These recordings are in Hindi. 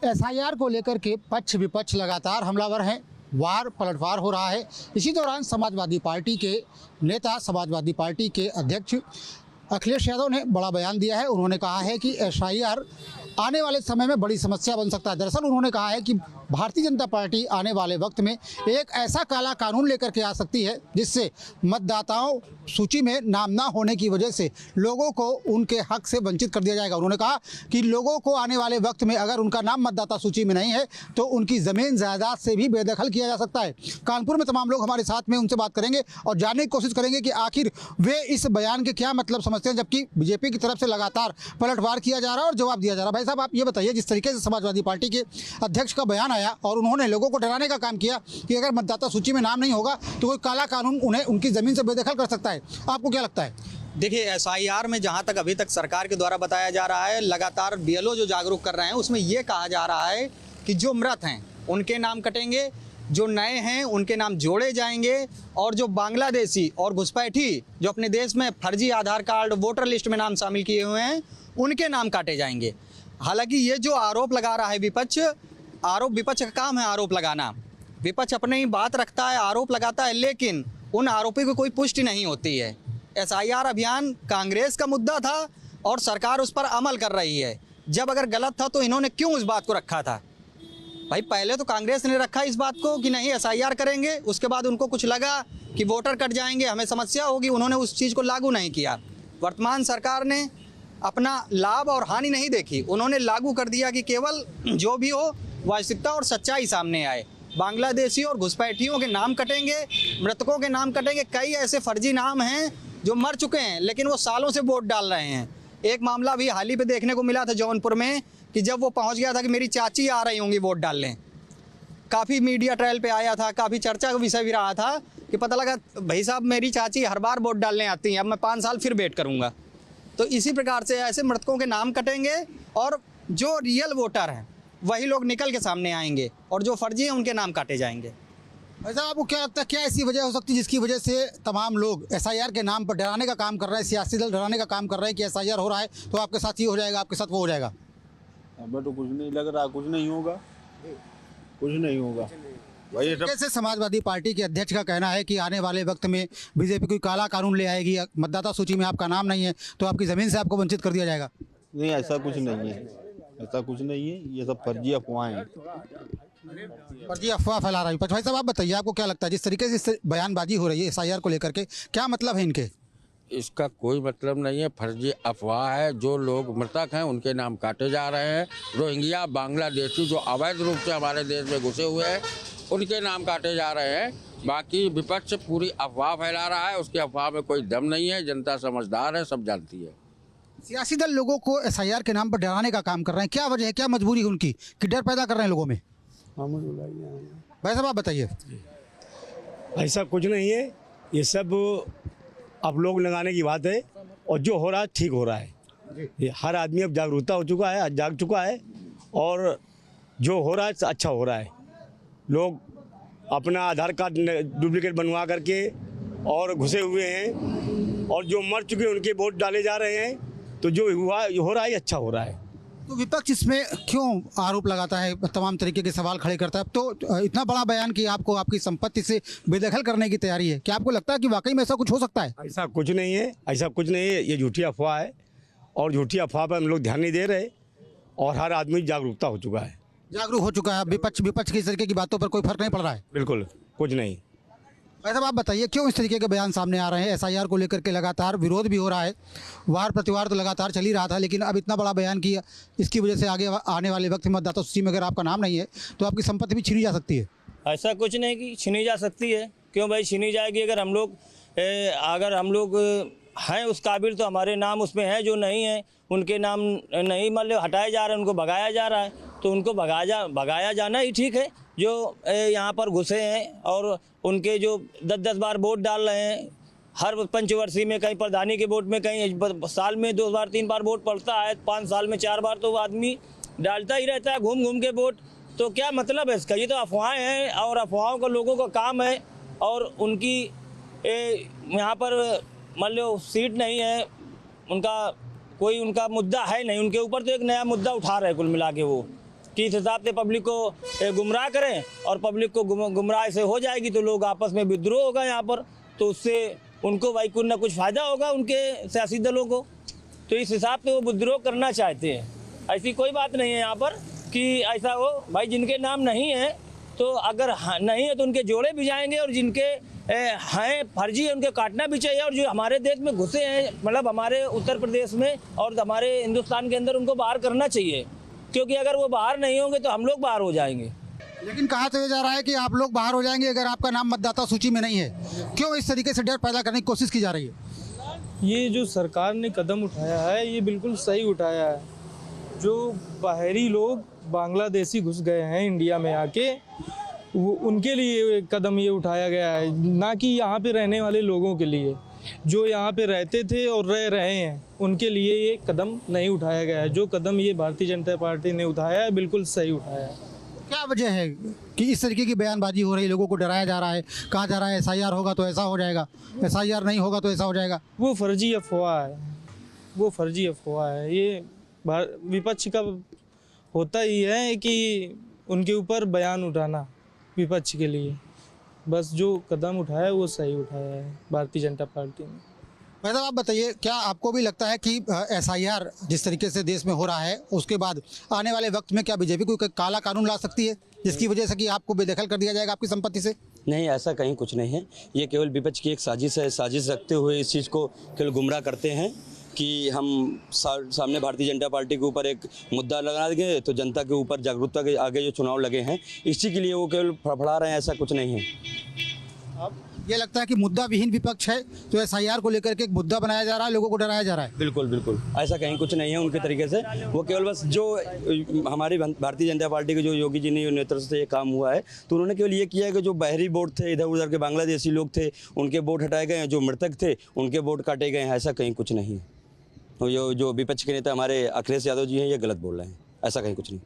एसआईआर को लेकर के पक्ष विपक्ष लगातार हमलावर हैं, वार पलटवार हो रहा है। इसी दौरान समाजवादी पार्टी के नेता, समाजवादी पार्टी के अध्यक्ष अखिलेश यादव ने बड़ा बयान दिया है। उन्होंने कहा है कि एसआईआर आने वाले समय में बड़ी समस्या बन सकता है। दरअसल उन्होंने कहा है कि भारतीय जनता पार्टी आने वाले वक्त में एक ऐसा काला कानून लेकर के आ सकती है जिससे मतदाताओं सूची में नाम ना होने की वजह से लोगों को उनके हक से वंचित कर दिया जाएगा। उन्होंने कहा कि लोगों को आने वाले वक्त में अगर उनका नाम मतदाता सूची में नहीं है तो उनकी ज़मीन जायदाद से भी बेदखल किया जा सकता है। कानपुर में तमाम लोग हमारे साथ में, उनसे बात करेंगे और जानने की कोशिश करेंगे कि आखिर वे इस बयान के क्या मतलब समझते हैं, जबकि बीजेपी की तरफ से लगातार पलटवार किया जा रहा है और जवाब दिया जा रहा है। भाई साहब, आप ये बताइए, जिस तरीके से समाजवादी पार्टी के अध्यक्ष का बयान आया और उन्होंने लोगों को डराने का काम किया कि अगर मतदाता सूची में नाम नहीं होगा तो कोई काला कानून उन्हें उनकी ज़मीन से बेदखल कर सकता है, आपको क्या लगता है? देखिए, एसआईआर में जहां तक अभी तक सरकार के द्वारा बताया जा रहा है, लगातार बीएलओ जो जागरूक कर रहे हैं, उसमें ये कहा जा रहा है कि जो मृत हैं उनके नाम कटेंगे, जो नए हैं उनके नाम जोड़े जाएंगे और जो बांग्लादेशी और घुसपैठी जो अपने देश में फर्जी आधार कार्ड वोटर लिस्ट में नाम शामिल किए हुए हैं उनके नाम काटे जाएंगे। हालांकि ये जो आरोप लगा रहा है विपक्ष का काम है आरोप लगाना। विपक्ष अपने ही बात रखता है, आरोप लगाता है, लेकिन उन आरोपों की कोई पुष्टि नहीं होती है। एसआईआर अभियान कांग्रेस का मुद्दा था और सरकार उस पर अमल कर रही है। जब अगर गलत था तो इन्होंने क्यों इस बात को रखा था? भाई, पहले तो कांग्रेस ने रखा इस बात को कि नहीं एसआईआर करेंगे, उसके बाद उनको कुछ लगा कि वोटर कट जाएंगे, हमें समस्या होगी, उन्होंने उस चीज़ को लागू नहीं किया। वर्तमान सरकार ने अपना लाभ और हानि नहीं देखी, उन्होंने लागू कर दिया कि केवल जो भी हो वास्तविकता और सच्चाई सामने आए। बांग्लादेशी और घुसपैठियों के नाम कटेंगे, मृतकों के नाम कटेंगे। कई ऐसे फर्जी नाम हैं जो मर चुके हैं लेकिन वो सालों से वोट डाल रहे हैं। एक मामला भी हाल ही पे देखने को मिला था जौनपुर में कि जब वो पहुंच गया था कि मेरी चाची आ रही होंगी वोट डालने, काफ़ी मीडिया ट्रायल पे आया था, काफ़ी चर्चा का विषय भी रहा था कि पता लगा भाई साहब मेरी चाची हर बार वोट डालने आती हैं, अब मैं 5 साल फिर वेट करूँगा। तो इसी प्रकार से ऐसे मृतकों के नाम कटेंगे और जो रियल वोटर हैं वही लोग निकल के सामने आएंगे और जो फर्जी हैं उनके नाम काटे जाएंगे। ऐसा आपको क्या लगता है, क्या ऐसी वजह हो सकती है जिसकी वजह से तमाम लोग एसआईआर के नाम पर डराने का काम कर रहे हैं, सियासी दल डराने का काम कर रहे हैं कि एसआईआर हो रहा है तो आपके साथ ये हो जाएगा, आपके साथ वो हो जाएगा? हमें तो कुछ नहीं लग रहा, कुछ नहीं होगा, कुछ नहीं होगा भाई। कैसे समाजवादी पार्टी के अध्यक्ष का कहना है कि आने वाले वक्त में बीजेपी कोई काला कानून ले आएगी, मतदाता सूची में आपका नाम नहीं है तो आपकी ज़मीन से आपको वंचित कर दिया जाएगा? नहीं, ऐसा कुछ नहीं है, ऐसा कुछ नहीं है, ये सब फर्जी अफवाहें हैं। फर्जी अफवाह फैला रही है। भाई साहब, आप बताइए, आपको क्या लगता है जिस तरीके से इस बयानबाजी हो रही है एसआईआर को लेकर के, क्या मतलब है इनके? इसका कोई मतलब नहीं है, फर्जी अफवाह है। जो लोग मृतक हैं उनके नाम काटे जा रहे हैं। रोहिंग्या, बांग्लादेशी जो अवैध रूप से हमारे देश में घुसे हुए हैं उनके नाम काटे जा रहे हैं। बाकी विपक्ष पूरी अफवाह फैला रहा है, उसकी अफवाह में कोई दम नहीं है। जनता समझदार है, सब जानती है। सियासी दल लोगों को एसआईआर के नाम पर डराने का काम कर रहे हैं, क्या वजह है, क्या मजबूरी है उनकी कि डर पैदा कर रहे हैं लोगों में? भाई साहब, आप बताइए। ऐसा कुछ नहीं है, ये सब आप लोग लगाने की बात है और जो हो रहा है ठीक हो रहा है। ये हर आदमी अब जागरूकता हो चुका है, जाग चुका है और जो हो रहा है अच्छा हो रहा है। लोग अपना आधार कार्ड डुप्लीकेट बनवा करके और घुसे हुए हैं और जो मर चुके हैं उनके वोट डाले जा रहे हैं। तो जो हुआ हो रहा है अच्छा हो रहा है। तो विपक्ष इसमें क्यों आरोप लगाता है, तमाम तरीके के सवाल खड़े करता है? तो इतना बड़ा बयान कि आपको आपकी संपत्ति से बेदखल करने की तैयारी है, क्या आपको लगता है कि वाकई में ऐसा कुछ हो सकता है? ऐसा कुछ नहीं है, ऐसा कुछ नहीं है, ये झूठी अफवाह है और झूठी अफवाह पर हम लोग ध्यान नहीं दे रहे और हर आदमी जागरूकता हो चुका है, जागरूक हो चुका है। विपक्ष की इस तरीके की बातों पर कोई फर्क नहीं पड़ रहा है? बिल्कुल कुछ नहीं। भाई साहब, आप बताइए, क्यों इस तरीके के बयान सामने आ रहे हैं? एसआईआर को लेकर के लगातार विरोध भी हो रहा है, वार प्रतिवार तो लगातार चल ही रहा था, लेकिन अब इतना बड़ा बयान किया, इसकी वजह से आगे आने वाले वक्त में मतदाता सूची में अगर आपका नाम नहीं है तो आपकी संपत्ति भी छीनी जा सकती है। ऐसा कुछ नहीं कि छीनी जा सकती है, क्यों भाई छीनी जाएगी? अगर हम लोग हैं उस काबिल तो हमारे नाम उसमें हैं, जो नहीं है उनके नाम नहीं मतलब हटाए जा रहे हैं, उनको भगाया जा रहा है, तो उनको भगाया जाना ही ठीक है। जो यहाँ पर घुसे हैं और उनके जो 10-10 बार वोट डाल रहे हैं, हर पंचवर्षीय में कहीं प्रधानी के वोट में, कहीं साल में 2 बार 3 बार वोट पड़ता है, 5 साल में 4 बार तो वो आदमी डालता ही रहता है घूम घूम के वोट। तो क्या मतलब है इसका? ये तो अफवाहें हैं और अफवाहों का लोगों का काम है और उनकी यहाँ पर मान लो सीट नहीं है, उनका कोई उनका मुद्दा है नहीं, उनके ऊपर तो एक नया मुद्दा उठा रहे कुल मिला के वो। कि इस हिसाब से पब्लिक को गुमराह करें, और पब्लिक को गुमराह से हो जाएगी तो लोग आपस में विद्रोह होगा यहाँ पर, तो उससे उनको भाई कुछ ना कुछ फ़ायदा होगा उनके सियासी दलों को। तो इस हिसाब से वो विद्रोह करना चाहते हैं। ऐसी कोई बात नहीं है यहाँ पर कि ऐसा हो। भाई जिनके नाम नहीं है तो अगर नहीं है तो उनके जोड़े भी जाएंगे, और जिनके हैं फर्जी है उनके काटना भी चाहिए। और जो हमारे देश में घुसे हैं, मतलब हमारे उत्तर प्रदेश में और हमारे हिंदुस्तान के अंदर, उनको बाहर करना चाहिए, क्योंकि अगर वो बाहर नहीं होंगे तो हम लोग बाहर हो जाएंगे। लेकिन कहा तो ये जा रहा है कि आप लोग बाहर हो जाएंगे अगर आपका नाम मतदाता सूची में नहीं है। क्यों इस तरीके से डर पैदा करने की कोशिश की जा रही है? ये जो सरकार ने कदम उठाया है ये बिल्कुल सही उठाया है। जो बाहरी लोग बांग्लादेशी घुस गए हैं इंडिया में आके, वो उनके लिए कदम ये उठाया गया है, ना कि यहाँ पे रहने वाले लोगों के लिए। जो यहाँ पे रहते थे और रह रहे हैं उनके लिए ये कदम नहीं उठाया गया है। जो कदम ये भारतीय जनता पार्टी ने उठाया है बिल्कुल सही उठाया है। क्या वजह है कि इस तरीके की बयानबाजी हो रही है, लोगों को डराया जा रहा है, कहा जा रहा है SIR होगा तो ऐसा हो जाएगा, SIR नहीं होगा तो ऐसा हो जाएगा? वो फर्जी अफवाह है, वो फर्जी अफवाह है। ये विपक्ष का होता ही है कि उनके ऊपर बयान उठाना विपक्ष के लिए। बस जो कदम उठाया वो सही उठाया है भारतीय जनता पार्टी ने। भाई साहब आप बताइए, क्या आपको भी लगता है कि SIR जिस तरीके से देश में हो रहा है उसके बाद आने वाले वक्त में क्या बीजेपी कोई काला कानून ला सकती है जिसकी वजह से कि आपको बेदखल कर दिया जाएगा आपकी संपत्ति से? नहीं, ऐसा कहीं कुछ नहीं है। ये केवल विपक्ष की एक साजिश है। साजिश रखते हुए इस चीज़ को केवल गुमराह करते हैं कि हम सामने भारतीय जनता पार्टी के ऊपर एक मुद्दा लगा देंगे तो जनता के ऊपर जागरूकता के आगे जो चुनाव लगे हैं इसी के लिए वो केवल फड़फड़ा रहे हैं, ऐसा कुछ नहीं है। अब ये लगता है कि मुद्दा विहीन विपक्ष है तो SIR को लेकर के एक मुद्दा बनाया जा रहा है, लोगों को डराया जा रहा है। बिल्कुल बिल्कुल ऐसा कहीं कुछ नहीं है उनके तरीके से। वो केवल बस जो हमारी भारतीय जनता पार्टी के जो योगी जी ने नेतृत्व से ये काम हुआ है तो उन्होंने केवल ये किया है कि जो बाहरी वोट थे, इधर उधर के बांग्लादेशी लोग थे, उनके वोट हटाए गए हैं, जो मृतक थे उनके वोट काटे गए हैं, ऐसा कहीं कुछ नहीं है। तो जो विपक्ष के नेता हमारे अखिलेश यादव जी हैं ये गलत बोल रहे हैं, ऐसा कहीं कुछ नहीं।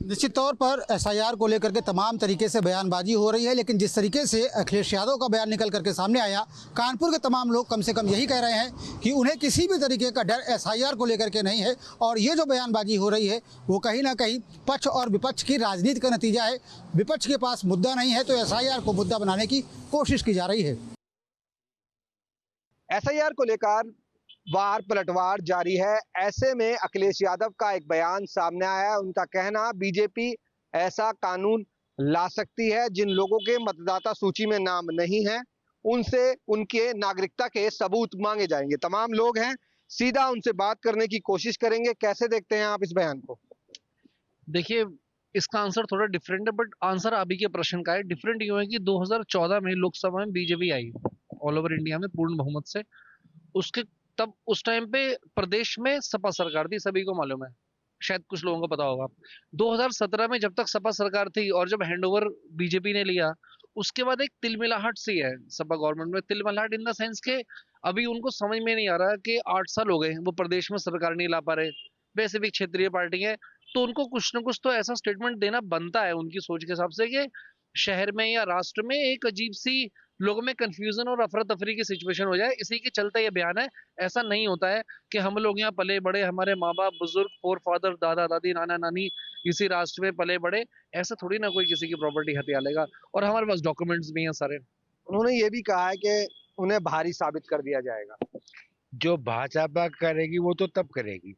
निश्चित तौर पर SIR को लेकर के तमाम तरीके से बयानबाजी हो रही है, लेकिन जिस तरीके से अखिलेश यादव का बयान निकल करके सामने आया, कानपुर के तमाम लोग कम से कम यही कह रहे हैं कि उन्हें किसी भी तरीके का डर SIR को लेकर के नहीं है। और ये जो बयानबाजी हो रही है वो कहीं ना कहीं पक्ष और विपक्ष की राजनीति का नतीजा है। विपक्ष के पास मुद्दा नहीं है तो SIR को मुद्दा बनाने की कोशिश की जा रही है। SIR को लेकर वार पलटवार जारी है। ऐसे में अखिलेश यादव का एक बयान सामने आया है। उनका कहना, बीजेपी ऐसा कानून ला सकती है जिन लोगों के मतदाता सूची में नाम नहीं है उनसे उनके नागरिकता के सबूत मांगे जाएंगे। तमाम लोग हैं, सीधा उनसे बात करने की कोशिश करेंगे। कैसे देखते हैं आप इस बयान को? देखिए, इसका आंसर थोड़ा डिफरेंट है, बट आंसर अभी के प्रश्न का है। डिफरेंट यूं है कि 2014 में लोकसभा में बीजेपी आई ऑल ओवर इंडिया में पूर्ण बहुमत से। उसके तब उस टाइम पे प्रदेश में सपा सरकार थी, सभी को मालूम है, शायद कुछ लोगों को पता होगा। 2017 में जब तक सपा सरकार थी और जब हैंडओवर बीजेपी ने लिया, उसके बाद एक तिलमिलाहट सी है सपा गवर्नमेंट में। तिलमिलाहट इन द सेंस के अभी उनको समझ में नहीं आ रहा कि 8 साल हो गए वो प्रदेश में सरकार नहीं ला पा रहे, वैसे भी क्षेत्रीय पार्टी है, तो उनको कुछ ना कुछ तो ऐसा स्टेटमेंट देना बनता है उनकी सोच के हिसाब से कि शहर में या राष्ट्र में एक अजीब सी लोगों में कंफ्यूजन और अफरा तफरी की सिचुएशन हो जाए। इसी के चलते ये बयान है। ऐसा नहीं होता है कि हम लोग यहाँ पले बड़े, हमारे माँ बाप, बुजुर्ग, फोर फादर, दादा दादी, नाना नानी इसी राष्ट्र में पले बड़े, ऐसा थोड़ी ना कोई किसी की प्रॉपर्टी हथिया लेगा। और हमारे पास डॉक्यूमेंट्स भी हैं सारे। उन्होंने ये भी कहा है कि उन्हें भारी साबित कर दिया जाएगा। जो भाजपा करेगी वो तो तब करेगी,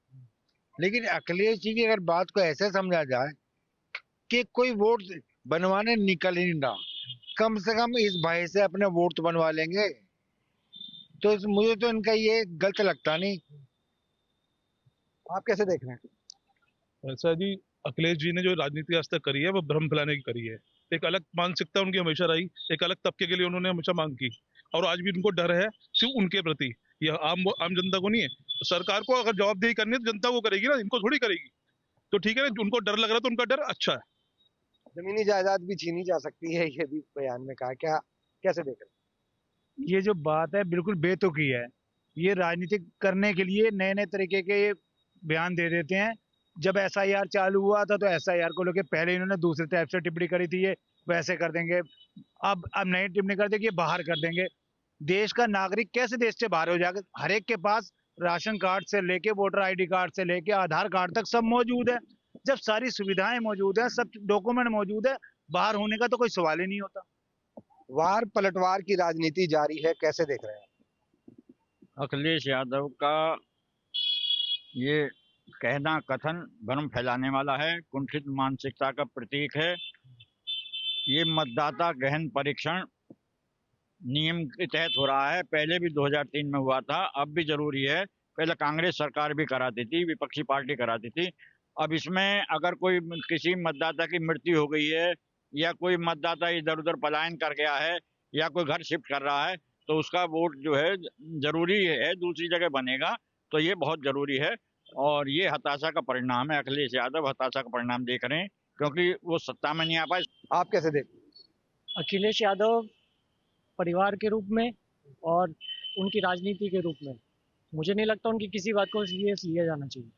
लेकिन अखिलेश जी की अगर बात को ऐसे समझा जाए कि कोई वोट बनवाने निकल ही ना, कम से कम इस भाई से अपने वोट तो बनवा लेंगे, तो मुझे तो इनका ये गलत लगता नहीं। आप कैसे देख रहे हैं? ऐसा जी, अखिलेश जी ने जो राजनीति आज तक करी है वो भ्रम फैलाने की करी है। एक अलग मानसिकता उनकी हमेशा रही, एक अलग तबके के लिए उन्होंने हमेशा मांग की, और आज भी उनको डर है सिर्फ उनके प्रति, यह आम जनता को नहीं है। तो सरकार को अगर जवाबदेही करनी है तो जनता को करेगी ना, इनको थोड़ी करेगी। तो ठीक है ना, उनको डर लग रहा है तो उनका डर अच्छा है। जमीनी जायदाद भी छीनी जा सकती है, ये भी बयान में कहा। क्या कैसे देख रहे हैं? ये जो बात है बिल्कुल बेतुकी है। ये राजनीति करने के लिए नए नए तरीके के बयान दे देते हैं। जब SIR चालू हुआ था तो SIR को लेकर पहले इन्होंने दूसरे टाइप से टिप्पणी करी थी, ये वैसे कर देंगे, अब नई टिप्पणी कर देंगे, बाहर कर देंगे। देश का नागरिक कैसे देश से बाहर हो जाएगा? हर एक के पास राशन कार्ड से लेके वोटर ID कार्ड से लेके आधार कार्ड तक सब मौजूद है। जब सारी सुविधाएं मौजूद है, सब डॉक्यूमेंट मौजूद है, बाहर होने का तो कोई सवाल ही नहीं होता। वार पलटवार की राजनीति जारी है, कैसे देख रहे हैं? अखिलेश यादव का ये कहना कथन भ्रम फैलाने वाला है, कुंठित मानसिकता का प्रतीक है। ये मतदाता गहन परीक्षण नियम के तहत हो रहा है। पहले भी 2003 में हुआ था, अब भी जरूरी है। पहले कांग्रेस सरकार भी कराती थी, विपक्षी पार्टी कराती थी। अब इसमें अगर कोई किसी मतदाता की मृत्यु हो गई है या कोई मतदाता इधर उधर पलायन कर गया है या कोई घर शिफ्ट कर रहा है तो उसका वोट जो है जरूरी है, दूसरी जगह बनेगा। तो ये बहुत जरूरी है और ये हताशा का परिणाम है। अखिलेश यादव हताशा का परिणाम देख रहे हैं क्योंकि वो सत्ता में नहीं आ पाए। आप कैसे देख? अखिलेश यादव परिवार के रूप में और उनकी राजनीति के रूप में मुझे नहीं लगता उनकी किसी बात को सीरियस लिया जाना चाहिए।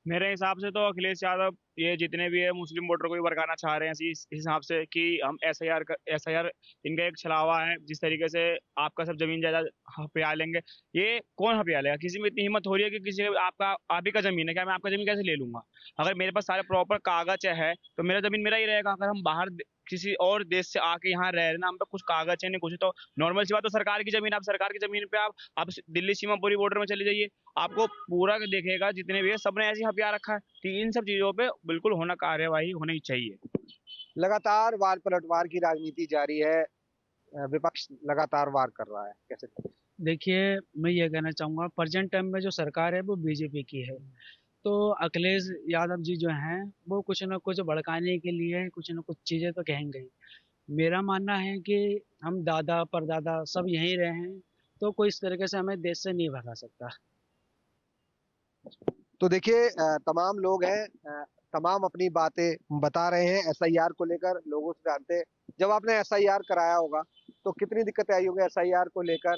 मेरे हिसाब से तो अखिलेश यादव ये जितने भी है मुस्लिम वोटर को भी भड़काना चाह रहे हैं इस हिसाब से कि हम एसआईआर इनका एक छलावा है। जिस तरीके से आपका सब जमीन जायदाद हथिया लेंगे, ये कौन हथिया लेगा? किसी में इतनी हिम्मत हो रही है कि किसी आप ही का जमीन है, क्या मैं आपका जमीन कैसे ले लूंगा? अगर मेरे पास सारे प्रॉपर कागज है तो मेरा जमीन मेरा ही रहेगा। अगर हम बाहर किसी और देश से आके यहाँ रह रहे ना, हम पे कुछ कागज है नहीं कुछ, तो नॉर्मल सी बात तो सरकार की जमीन, आप सरकार की जमीन पे आप दिल्ली सीमापुरी बॉर्डर में चले जाइए, आपको पूरा देखेगा जितने भी है सबने ऐसे हथियार रखा है। तो इन सब चीजों पे बिल्कुल होना कार्यवाही होनी चाहिए। लगातार वार पलटवार की राजनीति जारी है, विपक्ष लगातार वार कर रहा है, कैसे? देखिए, मैं ये कहना चाहूँगा प्रेजेंट टाइम में जो सरकार है वो बीजेपी की है, तो अखिलेश यादव जी जो हैं वो कुछ ना कुछ भड़काने के लिए कुछ ना कुछ चीज़ें तो कहेंगे ही। मेरा मानना है कि हम दादा परदादा सब यहीं रहे हैं, तो कोई इस तरीके से हमें देश से नहीं भगा सकता। तो देखिए, तमाम लोग हैं, तमाम अपनी बातें बता रहे हैं एसआईआर को लेकर। लोगों से जानते हैं, जब आपने एसआईआर कराया होगा तो कितनी दिक्कतें आई होंगी एसआईआर को लेकर?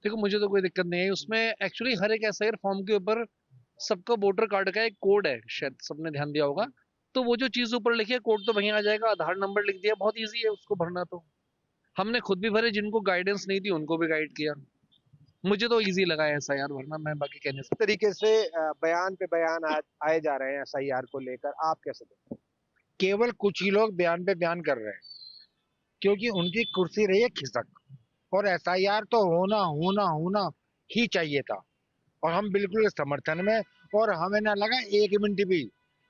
देखो, मुझे तो कोई दिक्कत नहीं है उसमें। एक्चुअली हर एक एसआईआर फॉर्म के ऊपर सबका वोटर कार्ड का एक कोड है, शायद सबने ध्यान दिया होगा। तो वो जो चीज ऊपर लिखी है कोड तो वहीं आ जाएगा, आधार नंबर लिख दिया, बहुत इजी है उसको भरना। तो हमने खुद भी भरे, जिनको गाइडेंस नहीं थी उनको भी गाइड किया। मुझे तो इजी लगा है एसआईआर भरना, मैं बाकी कहने से। तरीके से बयान पे बयान आए जा रहे हैं एसआईआर को लेकर, आप कैसे देखते हैं? केवल कुछ ही लोग बयान पे बयान कर रहे हैं क्योंकि उनकी कुर्सी रही है खिसक, और एसआईआर तो होना ही चाहिए था और हम बिल्कुल समर्थन में। और हमें ना लगा एक मिनट भी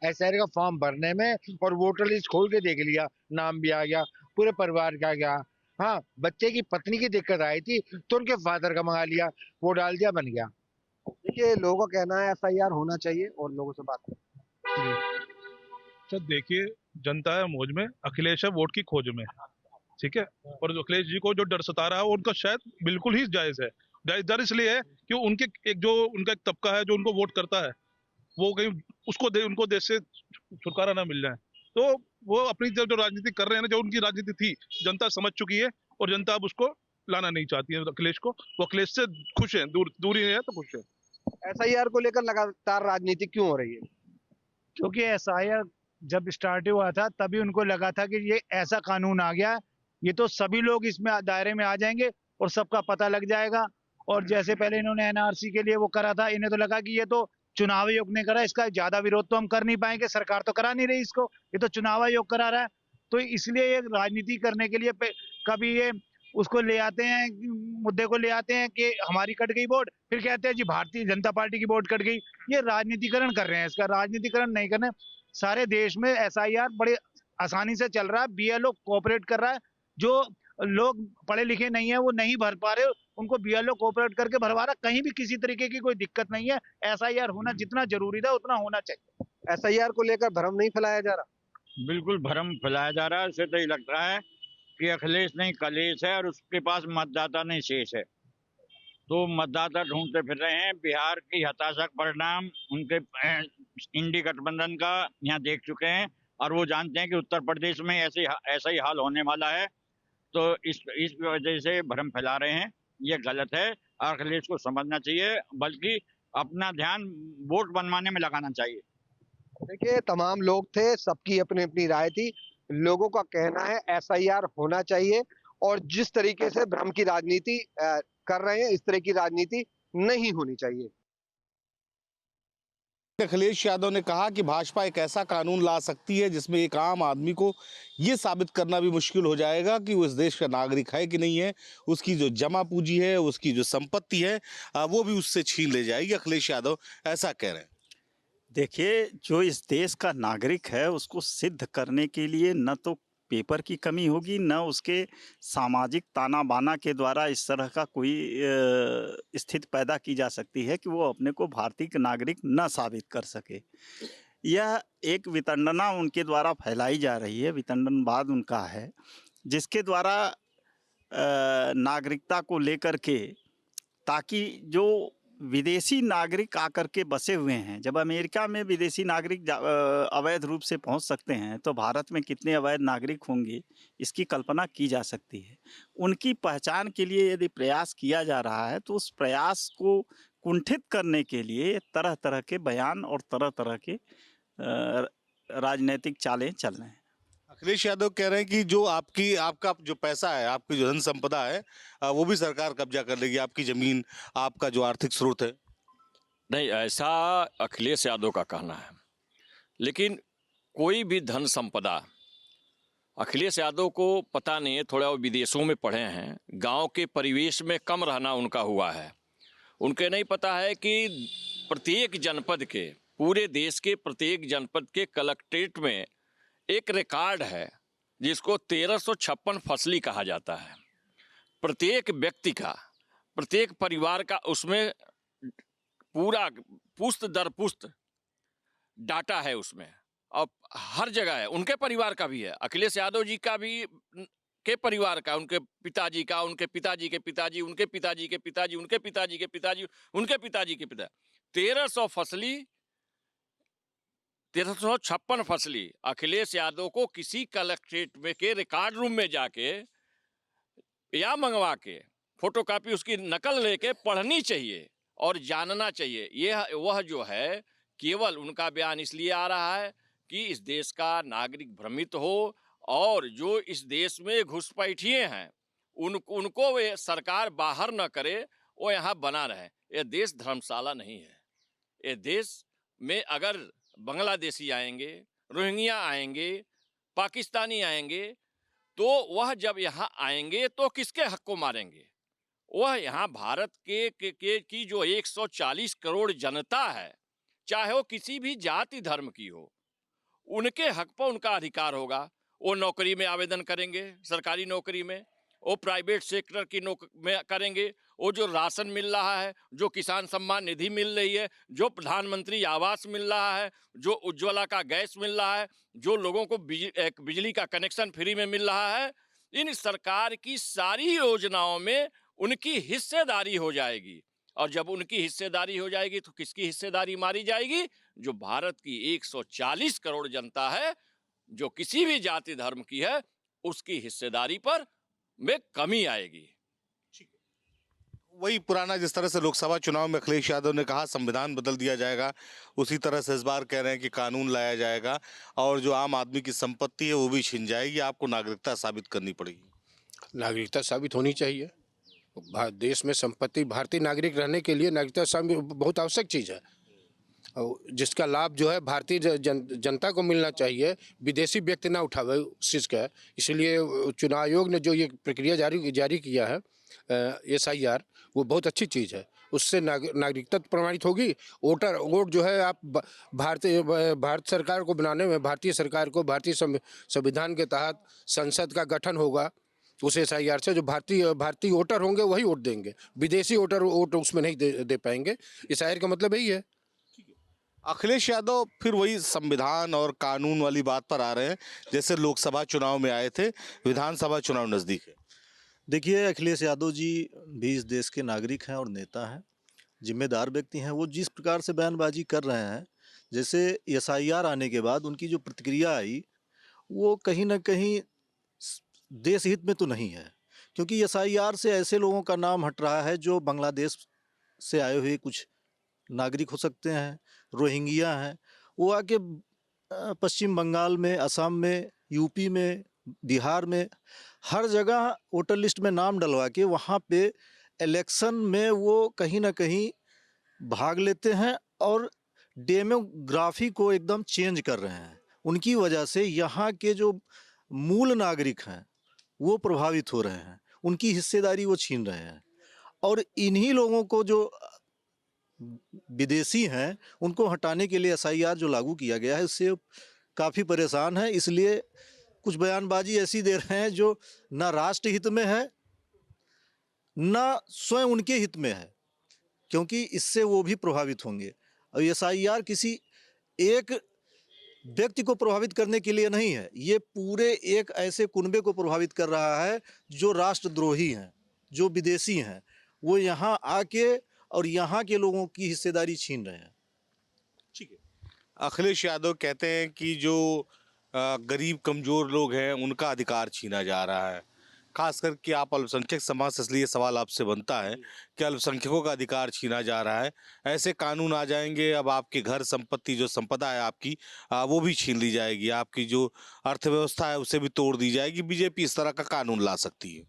एसआईआर का फॉर्म भरने में, और वोटर लिस्ट खोल के देख लिया, नाम भी आ गया, पूरे परिवार का गया। हाँ, बच्चे की पत्नी की दिक्कत आई थी तो उनके फादर का मंगा लिया, वो डाल दिया, बन गया। देखिए, लोगों का कहना है एसआईआर होना चाहिए और लोगों से बात करें। तो देखिए, जनता है मौज में, अखिलेश है वोट की खोज में, ठीक है। और जो अखिलेश जी को जो डर सता रहा है उनका शायद बिल्कुल ही जायज है। डर इसलिए है कि उनके उनका एक तबका है जो उनको वोट करता है, वो कहीं उनको देश से छुटकारा ना मिल जाए। तो वो अपनी जो राजनीति कर रहे हैं ना, जो उनकी राजनीति थी जनता समझ चुकी है और जनता अब उसको लाना नहीं चाहती है अखिलेश को। वो अखिलेश से खुश है, दूरी है तो खुश है। एसआईआर को लेकर लगातार राजनीति क्यों हो रही है? क्योंकि एसआईआर जब स्टार्ट हुआ था तभी उनको लगा था कि ये ऐसा कानून आ गया, ये तो सभी लोग इसमें दायरे में आ जाएंगे और सबका पता लग जाएगा। और जैसे पहले इन्होंने एनआरसी के लिए वो करा था, इन्हें तो लगा कि ये तो चुनाव आयोग ने करा, इसका ज्यादा विरोध तो हम कर नहीं पाएंगे, सरकार तो करा नहीं रही इसको, ये तो चुनाव आयोग करा रहा है। तो इसलिए ये राजनीति करने के लिए कभी ये उसको ले आते हैं, मुद्दे को ले आते हैं कि हमारी कट गई वोट, फिर कहते हैं जी भारतीय जनता पार्टी की वोट कट गई। ये राजनीतिकरण कर रहे हैं, इसका राजनीतिकरण नहीं करना। सारे देश में एसआईआर बड़े आसानी से चल रहा है, बीएलओ कोऑपरेट कर रहा है। जो लोग पढ़े लिखे नहीं है वो नहीं भर पा रहे, उनको बीएलओ कोऑपरेट करके भरवा रहा। कहीं भी किसी तरीके की कोई दिक्कत नहीं है। एसआईआर होना जितना जरूरी था उतना होना चाहिए। एसआईआर को लेकर भ्रम नहीं फैलाया जा रहा? बिल्कुल भ्रम फैलाया जा रहा है। उसे तो ये लगता है कि अखिलेश नहीं कलेश है और उसके पास मतदाता नहीं शेष है, तो मतदाता ढूंढते फिर रहे हैं। बिहार की हताशा का परिणाम उनके इंडी गठबंधन का यहाँ देख चुके हैं और वो जानते हैं कि उत्तर प्रदेश में ऐसा ही हाल होने वाला है। तो इस वजह से भ्रम फैला रहे हैं, ये गलत है। अखिलेश को समझना चाहिए, बल्कि अपना ध्यान वोट बनवाने में लगाना चाहिए। देखिए, तमाम लोग थे, सबकी अपनी अपनी राय थी। लोगों का कहना है एसआईआर होना चाहिए और जिस तरीके से भ्रम की राजनीति कर रहे हैं इस तरह की राजनीति नहीं होनी चाहिए। अखिलेश यादव ने कहा कि भाजपा एक ऐसा कानून ला सकती है जिसमें एक आम आदमी को ये साबित करना भी मुश्किल हो जाएगा कि वो इस देश का नागरिक है कि नहीं है। उसकी जो जमा पूंजी है, उसकी जो संपत्ति है, वो भी उससे छीन ले जाएगी। अखिलेश यादव ऐसा कह रहे हैं। देखिए, जो इस देश का नागरिक है उसको सिद्ध करने के लिए न तो पेपर की कमी होगी, न उसके सामाजिक ताना बाना के द्वारा इस तरह का कोई स्थिति पैदा की जा सकती है कि वो अपने को भारतीय नागरिक न साबित कर सके। यह एक वितंडना उनके द्वारा फैलाई जा रही है, वितंडनवाद उनका है, जिसके द्वारा नागरिकता को लेकर के, ताकि जो विदेशी नागरिक आकर के बसे हुए हैं, जब अमेरिका में विदेशी नागरिक अवैध रूप से पहुंच सकते हैं तो भारत में कितने अवैध नागरिक होंगे इसकी कल्पना की जा सकती है। उनकी पहचान के लिए यदि प्रयास किया जा रहा है तो उस प्रयास को कुंठित करने के लिए तरह तरह के बयान और तरह तरह के राजनीतिक चालें चल रहे हैं। अखिलेश यादव कह रहे हैं कि जो आपका जो पैसा है, आपकी जो धन संपदा है, वो भी सरकार कब्जा कर लेगी, आपकी जमीन, आपका जो आर्थिक स्रोत है। नहीं, ऐसा अखिलेश यादव का कहना है, लेकिन कोई भी धन संपदा अखिलेश यादव को पता नहीं है। थोड़ा वो विदेशों में पढ़े हैं, गांव के परिवेश में कम रहना उनका हुआ है। उनके नहीं पता है कि प्रत्येक जनपद के, पूरे देश के प्रत्येक जनपद के कलेक्ट्रेट में एक रिकॉर्ड है जिसको 1356 फसली कहा जाता है। प्रत्येक व्यक्ति का, प्रत्येक परिवार का उसमें पूरा पुस्त दर पुस्त डाटा है उसमें, और हर जगह है। उनके परिवार का भी है, अखिलेश यादव जी का भी, के परिवार का, उनके पिताजी का, उनके पिताजी के पिताजी, उनके पिताजी के पिताजी, उनके पिताजी के पिताजी, उनके पिताजी के पिता। 1356 फसली अखिलेश यादव को किसी कलेक्ट्रेट में के रिकॉर्ड रूम में जाके या मंगवा के फोटोकॉपी उसकी नकल लेके पढ़नी चाहिए और जानना चाहिए। यह वह जो है, केवल उनका बयान इसलिए आ रहा है कि इस देश का नागरिक भ्रमित हो, और जो इस देश में घुसपैठिए हैं उनको वे सरकार बाहर न करे, वो यहाँ बना रहे। ये देश धर्मशाला नहीं है। ये देश में अगर बांग्लादेशी आएंगे, रोहिंग्या आएंगे, पाकिस्तानी आएंगे, तो वह जब यहाँ आएंगे तो किसके हक को मारेंगे? वह यहाँ भारत की जो 140 करोड़ जनता है, चाहे वो किसी भी जाति धर्म की हो, उनके हक पर उनका अधिकार होगा। वो नौकरी में आवेदन करेंगे, सरकारी नौकरी में, वो प्राइवेट सेक्टर की में करेंगे, वो जो राशन मिल रहा है, जो किसान सम्मान निधि मिल रही है, जो प्रधानमंत्री आवास मिल रहा है, जो उज्ज्वला का गैस मिल रहा है, जो लोगों को बिजली का कनेक्शन फ्री में मिल रहा है, इन सरकार की सारी योजनाओं में उनकी हिस्सेदारी हो जाएगी। और जब उनकी हिस्सेदारी हो जाएगी तो किसकी हिस्सेदारी मारी जाएगी? जो भारत की 140 करोड़ जनता है, जो किसी भी जाति धर्म की है, उसकी हिस्सेदारी पर में कमी आएगी। वही पुराना, जिस तरह से लोकसभा चुनाव में अखिलेश यादव ने कहा संविधान बदल दिया जाएगा, उसी तरह से इस बार कह रहे हैं कि कानून लाया जाएगा और जो आम आदमी की संपत्ति है वो भी छिन जाएगी, आपको नागरिकता साबित करनी पड़ेगी। नागरिकता साबित होनी चाहिए। देश में संपत्ति, भारतीय नागरिक रहने के लिए नागरिकता साबित बहुत आवश्यक चीज़ है, और जिसका लाभ जो है भारतीय जनता को मिलना चाहिए, विदेशी व्यक्ति ना उठावे उस चीज़ का। इसलिए चुनाव आयोग ने जो ये प्रक्रिया जारी किया है, SIR, वो बहुत अच्छी चीज़ है। उससे नागरिकता प्रमाणित होगी। वोट जो है, आप भारत सरकार को बनाने में, भारतीय सरकार को, भारतीय संविधान के तहत संसद का गठन होगा, उस SIR से जो भारतीय वोटर होंगे वही वोट देंगे, विदेशी वोटर वोट उसमें नहीं दे पाएंगे। SIR का मतलब यही है। अखिलेश यादव फिर वही संविधान और कानून वाली बात पर आ रहे हैं, जैसे लोकसभा चुनाव में आए थे, विधानसभा चुनाव नज़दीक है। देखिए, अखिलेश यादव जी भी इस देश के नागरिक हैं और नेता हैं, जिम्मेदार व्यक्ति हैं। वो जिस प्रकार से बयानबाजी कर रहे हैं, जैसे SIR आने के बाद उनकी जो प्रतिक्रिया आई, वो कहीं ना कहीं देश हित में तो नहीं है, क्योंकि SIR से ऐसे लोगों का नाम हट रहा है जो बांग्लादेश से आए हुए कुछ नागरिक हो सकते हैं, रोहिंग्या हैं, वो आके पश्चिम बंगाल में, असम में, यूपी में, बिहार में, हर जगह वोटर लिस्ट में नाम डलवा के वहाँ पे इलेक्शन में वो कहीं ना कहीं भाग लेते हैं और डेमोग्राफी को एकदम चेंज कर रहे हैं। उनकी वजह से यहाँ के जो मूल नागरिक हैं वो प्रभावित हो रहे हैं, उनकी हिस्सेदारी वो छीन रहे हैं। और इन्हीं लोगों को जो विदेशी हैं उनको हटाने के लिए SIR जो लागू किया गया है उससे काफ़ी परेशान है। इसलिए कुछ बयानबाजी ऐसी दे रहे हैं जो ना राष्ट्र हित में है ना स्वयं उनके हित में है, क्योंकि इससे वो भी प्रभावित होंगे। और SIR किसी एक व्यक्ति को प्रभावित करने के लिए नहीं है, ये पूरे एक ऐसे कुनबे को प्रभावित कर रहा है जो राष्ट्रद्रोही हैं, जो विदेशी हैं, वो यहाँ आके और यहाँ के लोगों की हिस्सेदारी छीन रहे हैं। ठीक है, अखिलेश यादव कहते हैं कि जो गरीब कमज़ोर लोग हैं उनका अधिकार छीना जा रहा है। खास करके आप अल्पसंख्यक समाज से, इसलिए सवाल आपसे बनता है कि अल्पसंख्यकों का अधिकार छीना जा रहा है। ऐसे कानून आ जाएंगे, अब आपके घर संपत्ति जो संपदा है आपकी वो भी छीन ली जाएगी, आपकी जो अर्थव्यवस्था है उसे भी तोड़ दी जाएगी। बीजेपी इस तरह का कानून ला सकती है।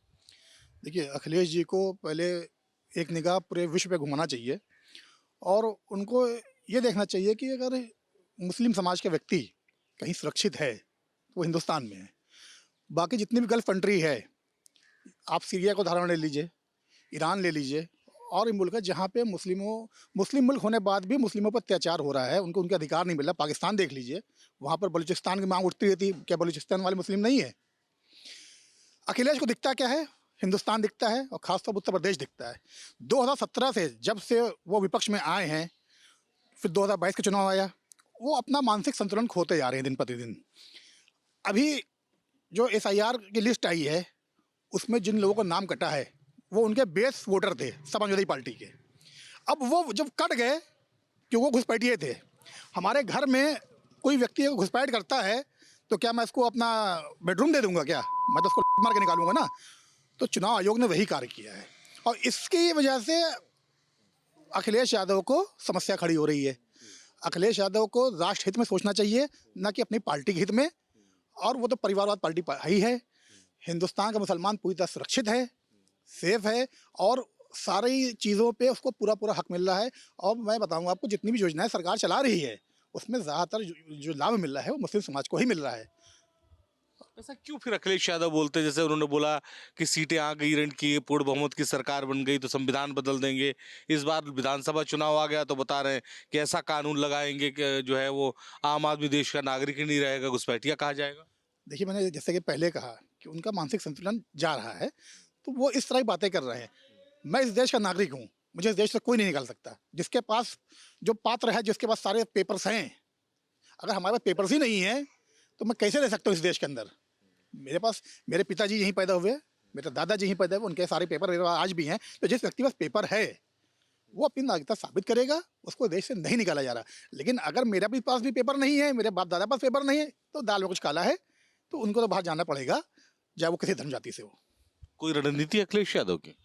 देखिए, अखिलेश जी को पहले एक निगाह पूरे विश्व पे घुमाना चाहिए और उनको ये देखना चाहिए कि अगर मुस्लिम समाज के व्यक्ति कहीं सुरक्षित है तो वो हिंदुस्तान में है। बाकी जितनी भी गल्फ कंट्री है, आप सीरिया को उदाहरण ले लीजिए, ईरान ले लीजिए, और ये मुल्क है जहाँ पे मुस्लिम मुल्क होने बाद भी मुस्लिमों पर अत्याचार हो रहा है, उनको उनके अधिकार नहीं मिल रहा। पाकिस्तान देख लीजिए, वहाँ पर बलूचिस्तान की मांग उठती रहती, क्या बलूचिस्तान वाले मुस्लिम नहीं है? अखिलेश को दिखता क्या है? हिंदुस्तान दिखता है और खासतौर पर उत्तर प्रदेश दिखता है। 2017 से जब से वो विपक्ष में आए हैं, फिर 2022 का चुनाव आया, वो अपना मानसिक संतुलन खोते जा रहे हैं दिन प्रतिदिन। अभी जो SIR की लिस्ट आई है उसमें जिन लोगों का नाम कटा है वो उनके बेस वोटर थे समाजवादी पार्टी के। अब वो जब कट गए कि वो घुसपैठिए थे, हमारे घर में कोई व्यक्ति घुसपैठ करता है तो क्या मैं इसको अपना बेडरूम दे दूंगा? क्या मैं तो उसको मार के निकालूंगा ना? तो चुनाव आयोग ने वही कार्य किया है और इसकी वजह से अखिलेश यादव को समस्या खड़ी हो रही है। अखिलेश यादव को राष्ट्र हित में सोचना चाहिए, ना कि अपनी पार्टी के हित में। और वो तो परिवारवाद पार्टी ही है। हिंदुस्तान का मुसलमान पूरी तरह सुरक्षित है, सेफ है और सारी चीज़ों पे उसको पूरा हक मिल रहा है। और मैं बताऊंगा आपको, जितनी भी योजनाएं सरकार चला रही है उसमें ज़्यादातर जो लाभ मिल रहा है वो मुस्लिम समाज को ही मिल रहा है। ऐसा क्यों फिर अखिलेश यादव बोलते हैं? जैसे उन्होंने बोला कि सीटें आ गई ऋण की, पूर्ण बहुमत की सरकार बन गई तो संविधान बदल देंगे। इस बार विधानसभा चुनाव आ गया तो बता रहे हैं कि ऐसा कानून लगाएंगे कि जो है वो आम आदमी देश का नागरिक ही नहीं रहेगा, घुसपैठिया कहा जाएगा। देखिए, मैंने जैसे कि पहले कहा कि उनका मानसिक संतुलन जा रहा है, तो वो इस तरह की बातें कर रहे हैं। मैं इस देश का नागरिक हूँ, मुझे इस देश से कोई नहीं निकाल सकता। जिसके पास जो पात्र है, जिसके पास सारे पेपर्स हैं, अगर हमारे पास पेपर्स ही नहीं है तो मैं कैसे रह सकता हूँ इस देश के अंदर? मेरे पास, मेरे पिताजी यहीं पैदा हुए, मेरे दादाजी यहीं पैदा हुए, उनके सारे पेपर मेरे पास आज भी हैं। तो जिस व्यक्ति के पास पेपर है वो अपनी नागरिकता साबित करेगा, उसको देश से नहीं निकाला जा रहा। लेकिन अगर मेरा भी पास भी पेपर नहीं है, मेरे बाप दादा पास पेपर नहीं है, तो दाल में कुछ काला है, तो उनको तो बाहर जाना पड़ेगा, चाहे वो किसी धर्म जाति से हो। कोई रणनीति अखिलेश यादव की?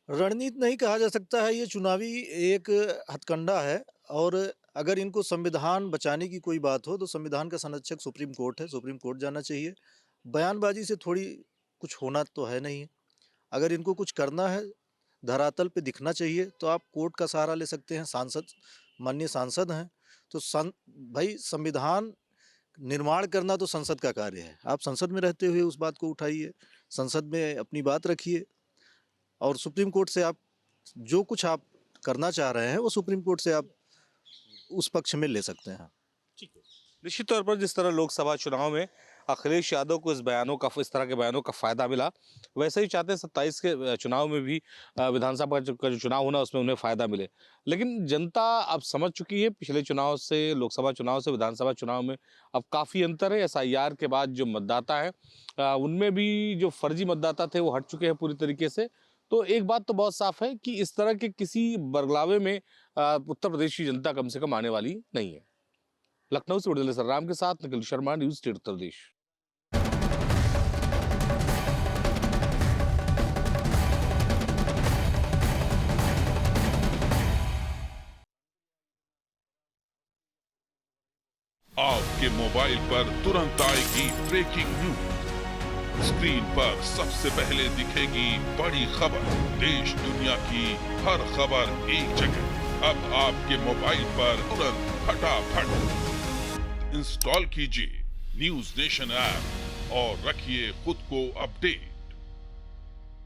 रणनीति नहीं कहा जा सकता है, ये चुनावी एक हथकंडा है। और अगर इनको संविधान बचाने की कोई बात हो तो संविधान का संरक्षक सुप्रीम कोर्ट है, सुप्रीम कोर्ट जाना चाहिए। बयानबाजी से थोड़ी कुछ होना तो है नहीं है। अगर इनको कुछ करना है, धरातल पे दिखना चाहिए, तो आप कोर्ट का सहारा ले सकते हैं। सांसद, माननीय सांसद हैं, तो भाई संविधान निर्माण करना तो संसद का कार्य है। आप संसद में रहते हुए उस बात को उठाइए, संसद में अपनी बात रखिए और सुप्रीम कोर्ट से आप जो कुछ आप करना चाह रहे हैं वो सुप्रीम कोर्ट से आप उस पक्ष में ले सकते हैं। निश्चित तौर पर जिस तरह लोकसभा चुनाव में अखिलेश यादव को इस तरह के बयानों का फायदा मिला, वैसे ही चाहते हैं 27 के चुनाव में भी विधानसभा का जो चुनाव होना उसमें उन्हें फायदा मिले। लेकिन जनता अब समझ चुकी है, पिछले चुनाव से, लोकसभा चुनाव से विधानसभा चुनाव में अब काफ़ी अंतर है। SIR के बाद जो मतदाता है उनमें भी जो फर्जी मतदाता थे वो हट चुके हैं पूरी तरीके से। तो एक बात तो बहुत साफ है कि इस तरह के किसी बरगलावे में उत्तर प्रदेश की जनता कम से कम आने वाली नहीं है। लखनऊ से उड़ेल सरराम के साथ निखिल शर्मा, न्यूज़ स्टेट उत्तर प्रदेश। आपके मोबाइल पर तुरंत आएगी ब्रेकिंग न्यूज। स्क्रीन पर सबसे पहले दिखेगी बड़ी खबर। देश दुनिया की हर खबर एक जगह। अब आपके मोबाइल पर तुरंत फटाफट इंस्टॉल कीजिए न्यूज नेशन ऐप और रखिए खुद को अपडेट।